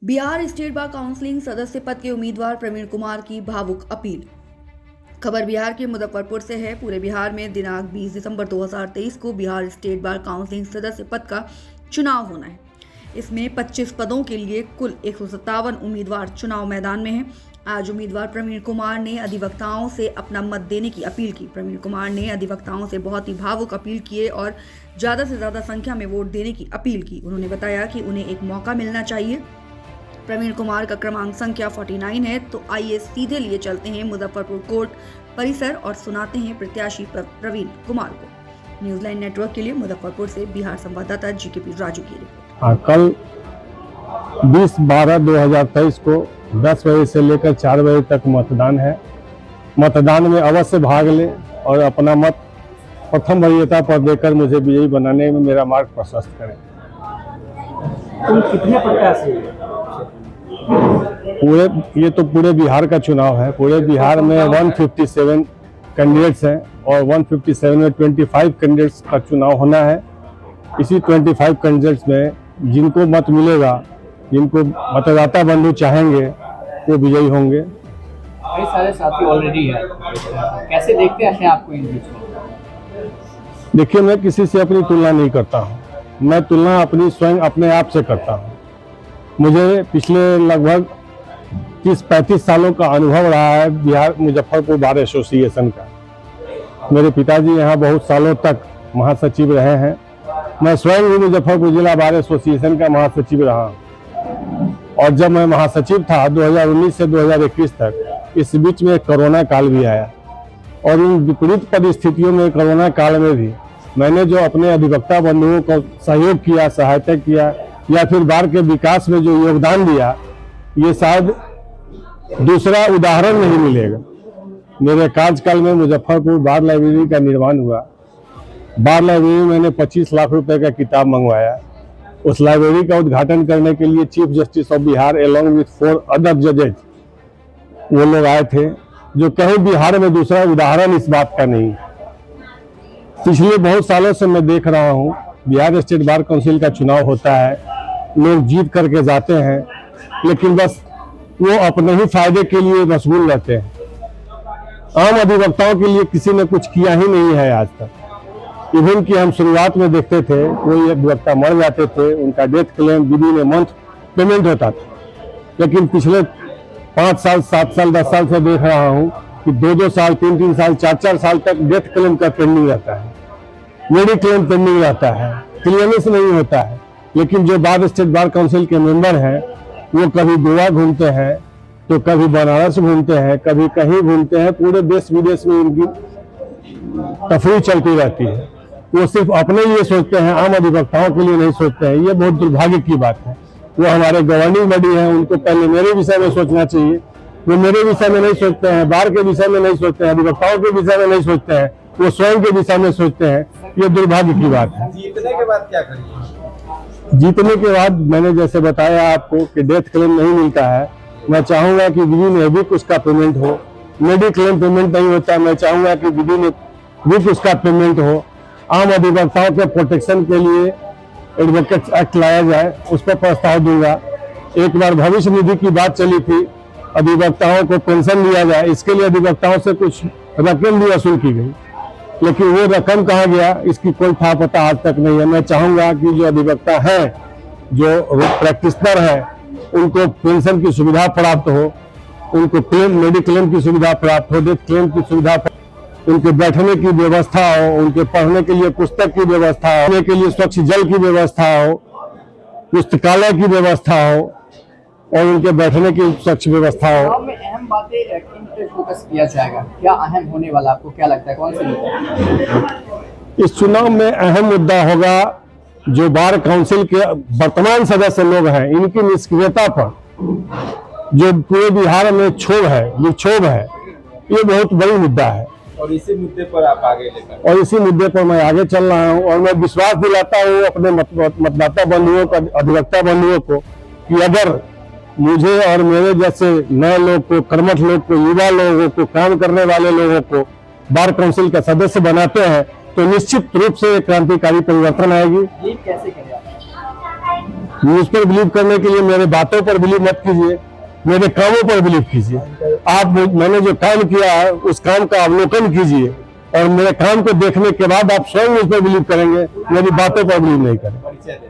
Bihar state bar counselling सदस्य पद के उम्मीदवार प्रवीण कुमार की भावुक अपील। खबर बिहार के मुजफ्फरपुर से है। पूरे बिहार में दिनांक 20 दिसंबर 2023 को बिहार स्टेट बार काउंसिलिंग सदस्य पद का चुनाव होना है। इसमें 25 पदों के लिए कुल 157 उम्मीदवार चुनाव मैदान में हैं। आज उम्मीदवार प्रवीण कुमार ने अधिवक्ताओं से अपना मत देने की अपील की। प्रवीण कुमार ने अधिवक्ताओं से बहुत ही भावुक अपील किए और ज़्यादा से ज़्यादा संख्या में वोट देने की अपील की। उन्होंने बताया कि उन्हें एक मौका मिलना चाहिए। प्रवीण कुमार का क्रमांक संख्या 49 है। तो आइए सीधे लिए चलते हैं मुजफ्फरपुर कोर्ट परिसर और सुनाते हैं प्रत्याशी प्रवीण कुमार को। न्यूज़लैंड नेटवर्क के लिए मुजफ्फरपुर से बिहार संवाददाता जीकेपी राजू की रिपोर्ट। कल 20/12/2023 को 10 बजे से लेकर 4 बजे तक मतदान है। मतदान में अवश्य भाग लें और अपना मत प्रथम वरीयता पर देकर मुझे विजयी बनाने में मेरा मार्ग प्रशस्त करें। तुम कितने प्रत्याशी हैं? ये तो पूरे बिहार का चुनाव है। पूरे बिहार में 157 कैंडिडेट्स हैं और 157 में 25 कैंडिडेट्स का चुनाव होना है। इसी 25 कैंडिडेट्स में जिनको मत मिलेगा, जिनको मतदाता बंधु चाहेंगे, वो विजयी होंगे। कई सारे साथी ऑलरेडी हैं, कैसे देखते हैं आपको इन बीच में? देखिए, मैं किसी से अपनी तुलना नहीं करता हूँ। मैं तुलना अपनी स्वयं अपने आप से करता हूँ। मुझे पिछले लगभग 30-35 सालों का अनुभव रहा है बिहार मुजफ्फरपुर बार एसोसिएशन का। मेरे पिताजी यहाँ बहुत सालों तक महासचिव रहे हैं। मैं स्वयं भी मुजफ्फरपुर जिला बार एसोसिएशन का महासचिव रहा और जब मैं महासचिव था 2019 से 2021 तक, इस बीच में कोरोना काल भी आया और इन विपरीत परिस्थितियों में कोरोना काल में भी मैंने जो अपने अधिवक्ता बंधुओं को सहयोग किया, सहायता किया या फिर बार के विकास में जो योगदान दिया, ये शायद दूसरा उदाहरण नहीं मिलेगा। मेरे कार्यकाल में मुजफ्फरपुर बार लाइब्रेरी का निर्माण हुआ। बार लाइब्रेरी में मैंने 25 लाख रुपए का किताब मंगवाया। उस लाइब्रेरी का उद्घाटन करने के लिए chief justice of Bihar along with 4 other जजेज वो लोग आए थे, जो कहीं बिहार में दूसरा उदाहरण इस बात का नहीं। पिछले बहुत सालों से मैं देख रहा हूँ बिहार स्टेट बार काउंसिल का चुनाव होता है, लोग जीत करके जाते हैं, लेकिन बस वो अपने ही फायदे के लिए मशगूल रहते हैं। आम अधिवक्ताओं के लिए किसी ने कुछ किया ही नहीं है आज तक। इवन कि हम शुरुआत में देखते थे कोई अधिवक्ता मर जाते थे, उनका death claim within a month payment होता था, लेकिन पिछले 5 साल 7 साल 10 साल से देख रहा हूँ कि 2-2 साल 3-3 साल 4-4 साल तक डेथ क्लेम का पेंडिंग रहता है, मेडिक्लेम पेंडिंग रहता है, क्लियरेंस नहीं होता है। लेकिन जो बार स्टेट बार काउंसिल के मेंबर हैं वो कभी गोवा घूमते हैं, तो कभी बनारस घूमते हैं, कभी कहीं घूमते हैं। पूरे देश विदेश में उनकी तफरीह चलती रहती है। वो सिर्फ अपने लिए सोचते हैं, आम अधिवक्ताओं के लिए नहीं सोचते हैं। ये बहुत दुर्भाग्य की बात है। वो हमारे गवर्निंग बॉडी हैं, उनको पहले मेरे विषय में सोचना चाहिए। वो मेरे विषय में नहीं सोचते हैं, बार के विषय में नहीं सोचते हैं, अधिवक्ताओं के विषय में नहीं सोचते हैं, वो स्वयं के विषय में सोचते हैं। ये दुर्भाग्य की बात है। जीतने के बाद क्या करिए? जीतने के बाद मैंने जैसे बताया आपको कि डेथ क्लेम नहीं मिलता है। मैं चाहूंगा कि विदिन ए वीक उसका पेमेंट हो। मेडिक्लेम पेमेंट नहीं होता, मैं चाहूंगा कि विदिन ए वीक उसका पेमेंट हो। आम अधिवक्ताओं के प्रोटेक्शन के लिए एडवोकेट्स एक्ट लाया जाए, उस पर प्रस्ताव दूंगा। एक बार भविष्य निधि की बात चली थी, अधिवक्ताओं को पेंशन दिया जाए, इसके लिए अधिवक्ताओं से कुछ रकम भी वसूल की गई, लेकिन वो रकम कहाँ गया इसकी कोई था पता आज तक नहीं है। मैं चाहूंगा कि जो अधिवक्ता हैं, जो प्रैक्टिशनर हैं, उनको पेंशन की सुविधा प्राप्त हो, उनको क्लेम मेडिक्लेम की सुविधा प्राप्त हो, डेथ क्लेम की सुविधा, उनके बैठने की व्यवस्था हो, उनके पढ़ने के लिए पुस्तक की व्यवस्था हो, पीने के लिए स्वच्छ जल की व्यवस्था हो, पुस्तकालय की व्यवस्था हो और उनके बैठने की स्वच्छ व्यवस्था हो। चुनाव में अहम बातें किन पे फोकस किया जाएगा? क्या अहम होने वाला आपको क्या लगता है? कौन से मुद्दे? इस चुनाव में अहम मुद्दा होगा जो बार काउंसिल के वर्तमान सदस्य लोग हैं, इनकी निष्क्रियता पर जो पूरे बिहार में विक्षोभ है, ये बहुत बड़ी मुद्दा है। और इसी मुद्दे पर आप आगे लेकर और इसी मुद्दे पर मैं आगे चल रहा हूँ और मैं विश्वास दिलाता हूँ अपने मतदाता बंधुओं को, अधिवक्ता बंधुओं को, कि अगर मुझे और मेरे जैसे नए लोग को, कर्मठ लोग को, युवा लोगों को, काम करने वाले लोगों को बार काउंसिल का सदस्य बनाते हैं तो निश्चित रूप से क्रांतिकारी परिवर्तन आएगी। कैसे करें? मुझ पर बिलीव करने के लिए मेरे बातों पर बिलीव मत कीजिए, मेरे कामों पर बिलीव कीजिए। मैंने जो काम किया है उस काम का अवलोकन कीजिए और मेरे काम को देखने के बाद आप स्वयं मुझ पर बिलीव करेंगे, मेरी बातों पर बिलीव नहीं करें। परिचय दें।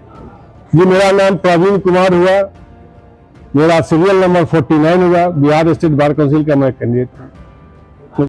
जी, मेरा नाम प्रवीण कुमार हुआ, मेरा सीरियल नंबर 49 हुआ, बिहार स्टेट बार काउंसिल का मैं कैंडिडेट हूँ।